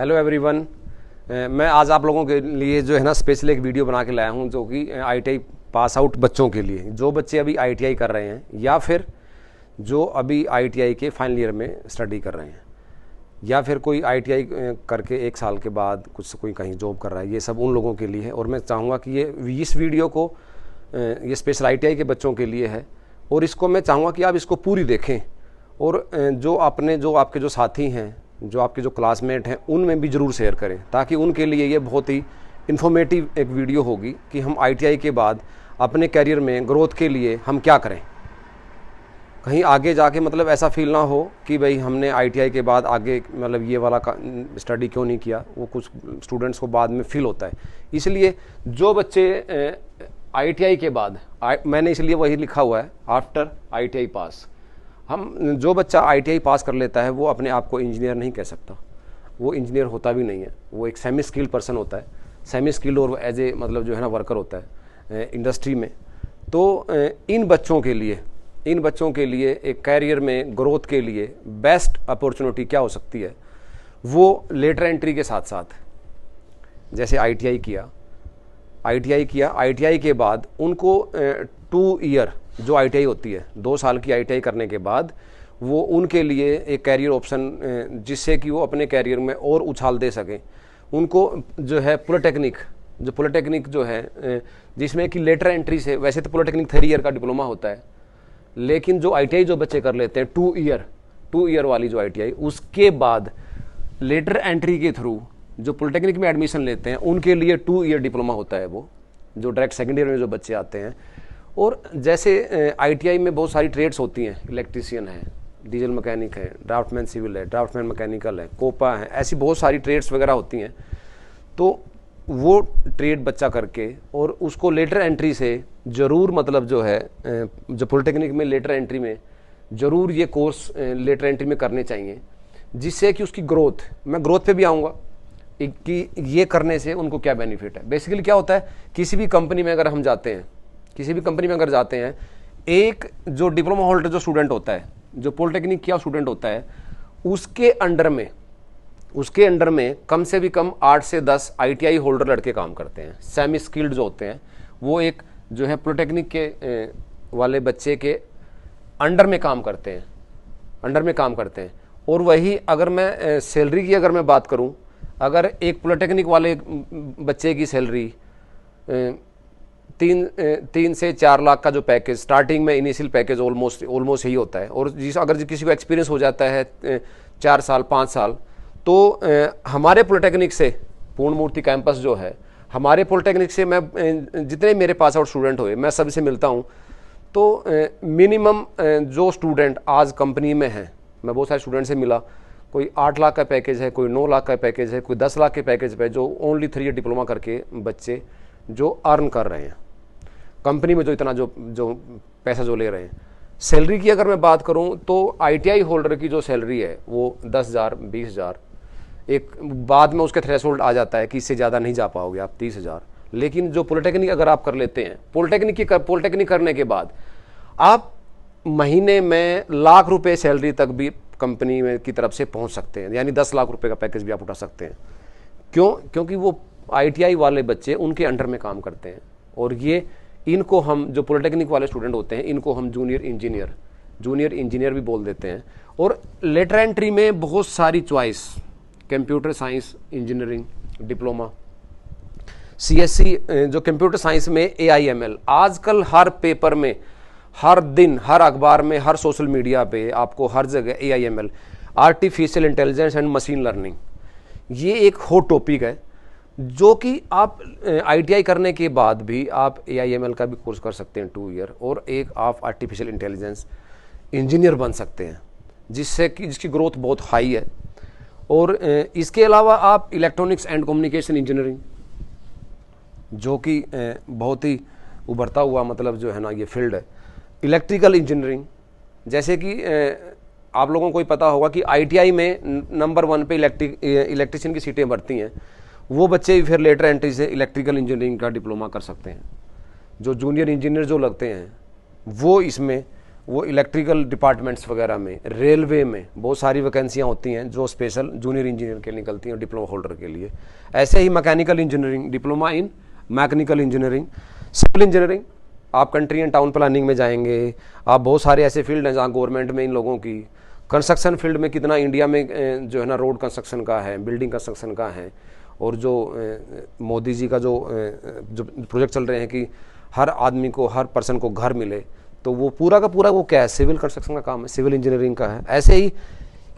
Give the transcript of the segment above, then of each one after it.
Hello everyone. मैं आज आप लोगों के लिए जो है ना स्पेशल एक वीडियो बना के लाया हूं जो कि आईटीआई पास आउट बच्चों के लिए, जो बच्चे अभी आईटीआई कर रहे हैं या फिर जो अभी आईटीआई के फाइनल ईयर में स्टडी कर रहे हैं या फिर कोई आईटीआई करके 1 साल के बाद कुछ कोई कहीं जॉब कर रहा है। ये सब उन लोगों के लिए है और मैं चाहूँगा कि इस वीडियो को ये स्पेशल आईटीआई के बच्चों के लिए है और इसको मैं चाहूँगा कि आप इसको पूरी देखें और जो आपके जो साथी हैं, जो आपके जो क्लासमेट हैं, उनमें भी ज़रूर शेयर करें ताकि उनके लिए ये बहुत ही इन्फॉर्मेटिव एक वीडियो होगी कि हम आईटीआई के बाद अपने करियर में ग्रोथ के लिए हम क्या करें। कहीं आगे जाके मतलब ऐसा फील ना हो कि भाई हमने आईटीआई के बाद आगे मतलब ये वाला स्टडी क्यों नहीं किया, वो कुछ स्टूडेंट्स को बाद में फील होता है। इसलिए जो बच्चे आईटीआई के बाद मैंने इसलिए वही लिखा हुआ है आफ्टर आईटीआई पास। हम जो बच्चा आईटीआई पास कर लेता है वो अपने आप को इंजीनियर नहीं कह सकता, वो इंजीनियर होता भी नहीं है, वो एक सेमी स्किल्ड पर्सन होता है, सेमी स्किल्ड और एज ए मतलब जो है ना वर्कर होता है इंडस्ट्री में। तो इन बच्चों के लिए एक कैरियर में ग्रोथ के लिए बेस्ट अपॉर्चुनिटी क्या हो सकती है, वो लेटर एंट्री के साथ साथ जैसे आईटीआई के बाद उनको 2 ईयर जो आईटीआई होती है, 2 साल की आईटीआई करने के बाद वो उनके लिए एक कैरियर ऑप्शन जिससे कि वो अपने कैरियर में और उछाल दे सकें। उनको जो है पॉलिटेक्निक जो है जिसमें कि लेटर एंट्री से, वैसे तो पॉलिटेक्निक 3 ईयर का डिप्लोमा होता है, लेकिन जो आईटीआई जो बच्चे कर लेते हैं 2 ईयर वाली जो आईटीआई, उसके बाद लेटर एंट्री के थ्रू जो पॉलिटेक्निक में एडमिशन लेते हैं उनके लिए 2 ईयर डिप्लोमा होता है, वो जो डायरेक्ट सेकेंड ईयर में जो बच्चे आते हैं। और जैसे आईटीआई में बहुत सारी ट्रेड्स होती हैं, इलेक्ट्रीशियन है, डीजल मैकेनिक है, ड्राफ्टमैन सिविल है, ड्राफ्टमैन मैकेनिकल है, कोपा है, ऐसी बहुत सारी ट्रेड्स वगैरह होती हैं। तो वो ट्रेड बच्चा करके और उसको लेटर एंट्री से ज़रूर मतलब जो है जो पॉलिटेक्निक में लेटर एंट्री में ज़रूर ये कोर्स लेटर एंट्री में करने चाहिए, जिससे कि उसकी ग्रोथ, मैं ग्रोथ पे भी आऊँगा कि ये करने से उनको क्या बेनिफिट है। बेसिकली क्या होता है, किसी भी कंपनी में अगर जाते हैं, एक जो डिप्लोमा होल्डर जो स्टूडेंट होता है, जो पॉलिटेक्निक किया स्टूडेंट होता है, उसके अंडर में कम से भी कम 8 से 10 आईटीआई होल्डर लड़के काम करते हैं, सेमी स्किल्ड जो होते हैं। वो एक जो है पॉलिटेक्निक के वाले बच्चे के अंडर में काम करते हैं। और वही अगर मैं सैलरी की अगर मैं बात करूं, अगर एक पॉलिटेक्निक वाले बच्चे की सैलरी 3 से 4 लाख का जो पैकेज स्टार्टिंग में, इनिशियल पैकेज ऑलमोस्ट यही होता है। और अगर किसी को एक्सपीरियंस हो जाता है 4 साल 5 साल, तो हमारे पॉलिटेक्निक से, पूर्णमूर्ति कैंपस जो है, हमारे पॉलिटेक्निक से मैं जितने मेरे पास आउट स्टूडेंट हुए, मैं सबसे मिलता हूँ, तो मिनिमम जो स्टूडेंट आज कंपनी में हैं, मैं बहुत सारे स्टूडेंट से मिला, कोई 8 लाख का पैकेज है, कोई 9 लाख का पैकेज है, कोई 10 लाख के पैकेज पे जो ओनली 3 ईयर डिप्लोमा करके बच्चे जो अर्न कर रहे हैं कंपनी में, जो इतना जो पैसा जो ले रहे हैं। सैलरी की अगर मैं बात करूं तो आईटीआई होल्डर की जो सैलरी है वो 10,000 20,000, एक बाद में उसके थ्रेशोल्ड आ जाता है कि इससे ज़्यादा नहीं जा पाओगे आप, 30,000। लेकिन जो पॉलिटेक्निक अगर आप कर लेते हैं, पॉलिटेक्निक करने के बाद आप महीने में लाख रुपए सैलरी तक भी कंपनी में की तरफ से पहुंच सकते हैं, यानी 10 लाख रुपए का पैकेज भी आप उठा सकते हैं। क्योंकि वो आईटीआई वाले बच्चे उनके अंडर में काम करते हैं। और ये इनको हम जो पॉलिटेक्निक वाले स्टूडेंट होते हैं, इनको हम जूनियर इंजीनियर भी बोल देते हैं। और लेटर एंट्री में बहुत सारी choice, computer science engineering diploma, CSC जो कंप्यूटर साइंस में AIML, आजकल हर पेपर में, हर दिन, हर अखबार में, हर सोशल मीडिया पे आपको हर जगह AIML, artificial intelligence and machine learning, ये एक हॉट टॉपिक है जो कि आप आईटीआई करने के बाद भी आप AIML का भी कोर्स कर सकते हैं 2 ईयर, और एक आप आर्टिफिशियल इंटेलिजेंस इंजीनियर बन सकते हैं, जिसकी ग्रोथ बहुत हाई है। और इसके अलावा आप इलेक्ट्रॉनिक्स एंड कम्युनिकेशन इंजीनियरिंग, जो कि बहुत ही उभरता हुआ मतलब जो है ना ये फील्ड है, इलेक्ट्रिकल इंजीनियरिंग, जैसे कि आप लोगों को ही पता होगा कि आईटीआई में नंबर 1 पे इलेक्ट्रिशियन की सीटें भरती हैं, वो बच्चे भी फिर लेटर एंट्री से इलेक्ट्रिकल इंजीनियरिंग का डिप्लोमा कर सकते हैं। जो जूनियर इंजीनियर जो लगते हैं वो इसमें वो इलेक्ट्रिकल डिपार्टमेंट्स वगैरह में, रेलवे में बहुत सारी वैकेंसियाँ होती हैं जो स्पेशल जूनियर इंजीनियर के लिए निकलती हैं डिप्लोमा होल्डर के लिए। ऐसे ही mechanical engineering, diploma in mechanical engineering, civil engineering, आप कंट्री एंड टाउन प्लानिंग में जाएंगे, आप बहुत सारे ऐसे फील्ड हैं जहाँ गवर्नमेंट में इन लोगों की, कंस्ट्रक्शन फील्ड में कितना इंडिया में जो है ना रोड कंस्ट्रक्शन का है, बिल्डिंग कंस्ट्रक्शन का है, और जो मोदी जी का जो प्रोजेक्ट चल रहे हैं कि हर आदमी को, हर पर्सन को घर मिले, तो वो पूरा का पूरा वो क्या है, सिविल कंस्ट्रक्शन का काम है, सिविल इंजीनियरिंग का है। ऐसे ही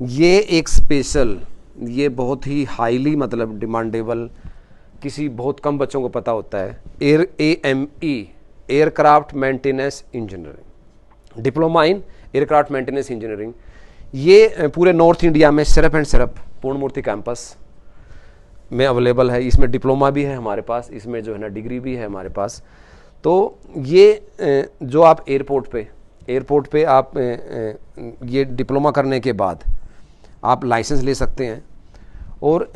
ये एक स्पेशल, ये बहुत ही हाईली मतलब डिमांडेबल, किसी बहुत कम बच्चों को पता होता है, AME, aircraft maintenance engineering, diploma in aircraft maintenance engineering. ये पूरे नॉर्थ इंडिया में सिर्फ एंड सिर्फ पूर्णमूर्ति कैंपस में अवेलेबल है। इसमें डिप्लोमा भी है हमारे पास, इसमें जो है ना डिग्री भी है हमारे पास। तो ये जो आप एयरपोर्ट पे आप ये डिप्लोमा करने के बाद आप लाइसेंस ले सकते हैं, और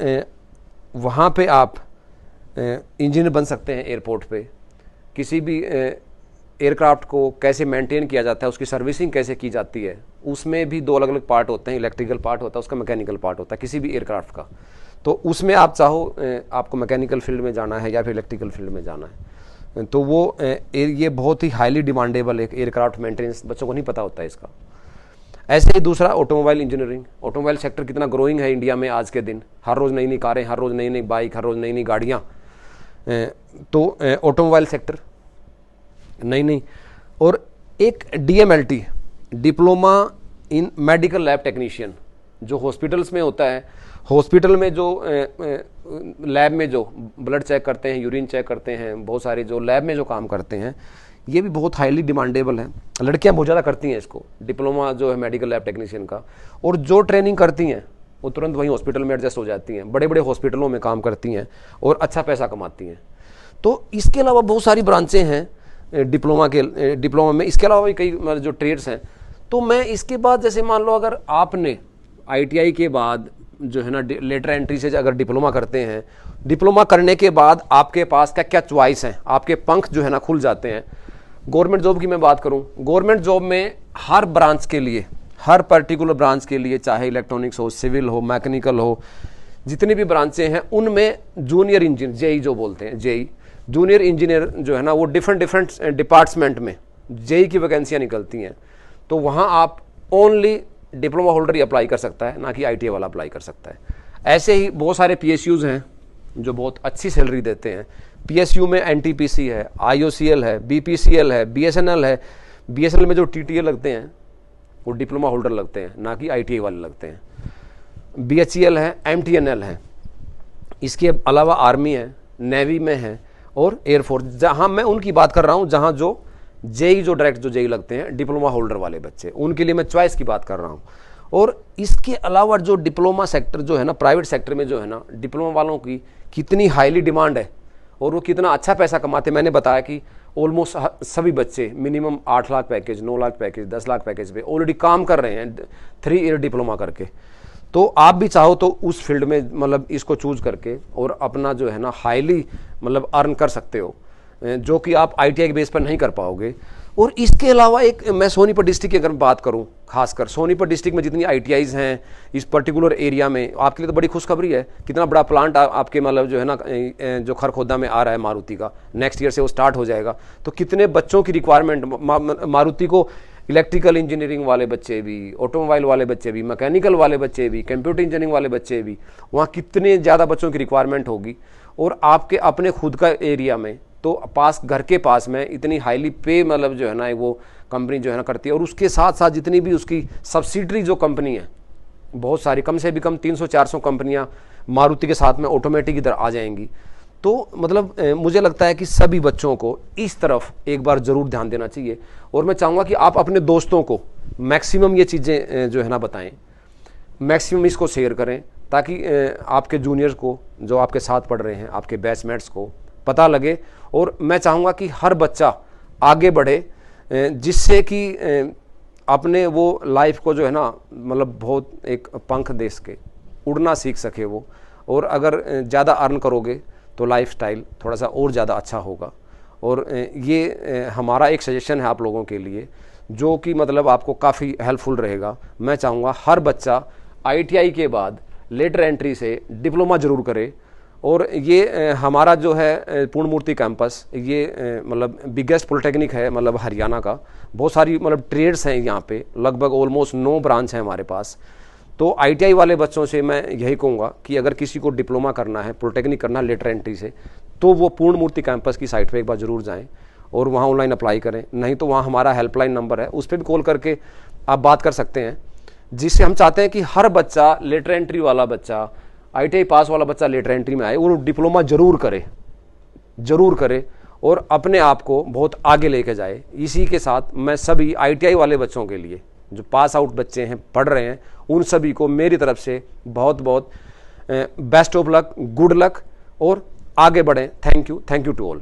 वहाँ पे आप इंजीनियर बन सकते हैं। एयरपोर्ट पे किसी भी एयरक्राफ्ट को कैसे मेंटेन किया जाता है, उसकी सर्विसिंग कैसे की जाती है, उसमें भी दो अलग अलग पार्ट होते हैं, इलेक्ट्रिकल पार्ट होता है, उसका मैकेनिकल पार्ट होता है किसी भी एयरक्राफ्ट का। तो उसमें आप चाहो आपको मैकेनिकल फील्ड में जाना है या फिर इलेक्ट्रिकल फील्ड में जाना है, तो वो ये बहुत ही हाईली डिमांडेबल एक एयरक्राफ्ट मेंटेनेंस, बच्चों को नहीं पता होता है इसका। ऐसे ही दूसरा ऑटोमोबाइल इंजीनियरिंग। ऑटोमोबाइल सेक्टर कितना ग्रोइंग है इंडिया में आज के दिन, हर रोज़ नई नई कारें, हर रोज़ नई नई बाइक, हर रोज़ नई नई गाड़ियाँ। तो ऑटोमोबाइल सेक्टर नई। और एक DMLT, diploma in medical lab technician, जो हॉस्पिटल्स में होता है। हॉस्पिटल में जो लैब में जो ब्लड चेक करते हैं, यूरिन चेक करते हैं, बहुत सारे जो लैब में जो काम करते हैं, ये भी बहुत हाईली डिमांडेबल है। लड़कियां बहुत ज़्यादा करती हैं इसको, डिप्लोमा जो है मेडिकल लैब टेक्नीशियन का। और जो ट्रेनिंग करती हैं वो तुरंत वहीं हॉस्पिटल में एडजस्ट हो जाती हैं, बड़े बड़े हॉस्पिटलों में काम करती हैं और अच्छा पैसा कमाती हैं। तो इसके अलावा बहुत सारी ब्रांचें हैं डिप्लोमा में। इसके अलावा भी कई जो ट्रेड्स हैं। तो मैं इसके बाद जैसे मान लो अगर आपने ITI के बाद जो है ना लेटर एंट्री से अगर डिप्लोमा करते हैं, डिप्लोमा करने के बाद आपके पास क्या क्या चॉइस हैं, आपके पंख जो है ना खुल जाते हैं। गवर्नमेंट जॉब की मैं बात करूं, गवर्नमेंट जॉब में हर ब्रांच के लिए, हर पर्टिकुलर ब्रांच के लिए, चाहे इलेक्ट्रॉनिक्स हो, सिविल हो, मैकेनिकल हो, जितनी भी ब्रांचें हैं उनमें जूनियर इंजीनियर, JEE जो बोलते हैं, JEE जूनियर इंजीनियर जो है ना, वो डिफरेंट डिपार्टमेंट में JEE की वैकेंसियाँ निकलती हैं। तो वहाँ आप ओनली डिप्लोमा होल्डर ही अप्लाई कर सकता है, ना कि ITI वाला अप्लाई कर सकता है। ऐसे ही बहुत सारे PSUs हैं जो बहुत अच्छी सैलरी देते हैं। PSU में NTPC है, IOCL है, BPCL है, BSNL है। BSNL में जो TTA लगते हैं वो डिप्लोमा होल्डर लगते हैं, ना कि ITI वाले लगते हैं। BHEL है, MTNL है। इसके अलावा आर्मी है, नेवी में है और एयरफोर्स। जहाँ मैं उनकी बात कर रहा हूँ जहाँ जो JEE जो डायरेक्ट जो JEE लगते हैं डिप्लोमा होल्डर वाले बच्चे, उनके लिए मैं चॉइस की बात कर रहा हूँ। और इसके अलावा जो डिप्लोमा सेक्टर जो है ना, प्राइवेट सेक्टर में जो है ना, डिप्लोमा वालों की कितनी हाईली डिमांड है और वो कितना अच्छा पैसा कमाते हैं। मैंने बताया कि ऑलमोस्ट सभी बच्चे minimum 8 lakh package, 9 lakh package, 10 lakh package पे ऑलरेडी काम कर रहे हैं 3 ईयर डिप्लोमा करके। तो आप भी चाहो तो उस फील्ड में मतलब इसको चूज करके और अपना जो है ना हाईली मतलब अर्न कर सकते हो, जो कि आप ITI के बेस पर नहीं कर पाओगे। और इसके अलावा एक मैं सोनीपत डिस्ट्रिक्ट की अगर बात करूं, खासकर सोनीपत डिस्ट्रिक्ट में जितनी ITIs हैं इस पर्टिकुलर एरिया में, आपके लिए तो बड़ी खुशखबरी है। कितना बड़ा प्लांट आपके मतलब जो है ना जो खरखोदा में आ रहा है मारुति का, नेक्स्ट ईयर से वो स्टार्ट हो जाएगा। तो कितने बच्चों की रिक्वायरमेंट, मारुति को इलेक्ट्रिकल इंजीनियरिंग वाले बच्चे भी, ऑटोमोबाइल वाले बच्चे भी, मैकेनिकल वाले बच्चे भी, कंप्यूटर इंजीनियरिंग वाले बच्चे भी, वहाँ कितने ज़्यादा बच्चों की रिक्वायरमेंट होगी। और आपके अपने खुद का एरिया में तो पास, घर के पास में इतनी हाईली पे मतलब जो है ना वो कंपनी जो है ना करती है। और उसके साथ साथ जितनी भी उसकी सब्सिडरी जो कंपनी है, बहुत सारी, कम से भी कम 300-400 कंपनियां मारुति के साथ में ऑटोमेटिक इधर आ जाएंगी। तो मतलब मुझे लगता है कि सभी बच्चों को इस तरफ एक बार ज़रूर ध्यान देना चाहिए। और मैं चाहूँगा कि आप अपने दोस्तों को मैक्सिमम ये चीज़ें जो है ना बताएं, मैक्सिमम इसको शेयर करें, ताकि आपके जूनियर्स को जो आपके साथ पढ़ रहे हैं, आपके बैचमेट्स को पता लगे। और मैं चाहूँगा कि हर बच्चा आगे बढ़े, जिससे कि अपने वो लाइफ को जो है ना मतलब बहुत एक पंख दे सके, उड़ना सीख सके वो। और अगर ज़्यादा अर्न करोगे तो लाइफ स्टाइल थोड़ा सा और ज़्यादा अच्छा होगा। और ये हमारा एक सजेशन है आप लोगों के लिए। जो कि मतलब आपको काफ़ी हेल्पफुल रहेगा। मैं चाहूँगा हर बच्चा ITI के बाद लेटर एंट्री से डिप्लोमा ज़रूर करे। और ये हमारा जो है पूर्ण मूर्ति कैंपस, ये मतलब बिगेस्ट पॉलिटेक्निक है मतलब हरियाणा का। बहुत सारी मतलब ट्रेड्स हैं यहाँ पे, लगभग ऑलमोस्ट 9 ब्रांच हैं हमारे पास। तो ITI वाले बच्चों से मैं यही कहूँगा कि अगर किसी को डिप्लोमा करना है, पॉलिटेक्निक करना है लेटर एंट्री से, तो वो पूर्ण मूर्ति कैंपस की साइट पे एक बार ज़रूर जाएं और वहाँ ऑनलाइन अप्लाई करें। नहीं तो वहाँ हमारा हेल्पलाइन नंबर है, उस पर भी कॉल करके आप बात कर सकते हैं, जिससे हम चाहते हैं कि हर बच्चा, लेटर एंट्री वाला बच्चा, ITI पास वाला बच्चा लेटर एंट्री में आए और डिप्लोमा ज़रूर करे और अपने आप को बहुत आगे लेके जाए। इसी के साथ मैं सभी ITI वाले बच्चों के लिए, जो पास आउट बच्चे हैं, पढ़ रहे हैं, उन सभी को मेरी तरफ से बहुत बहुत best of luck, good luck और आगे बढ़ें। Thank you to all.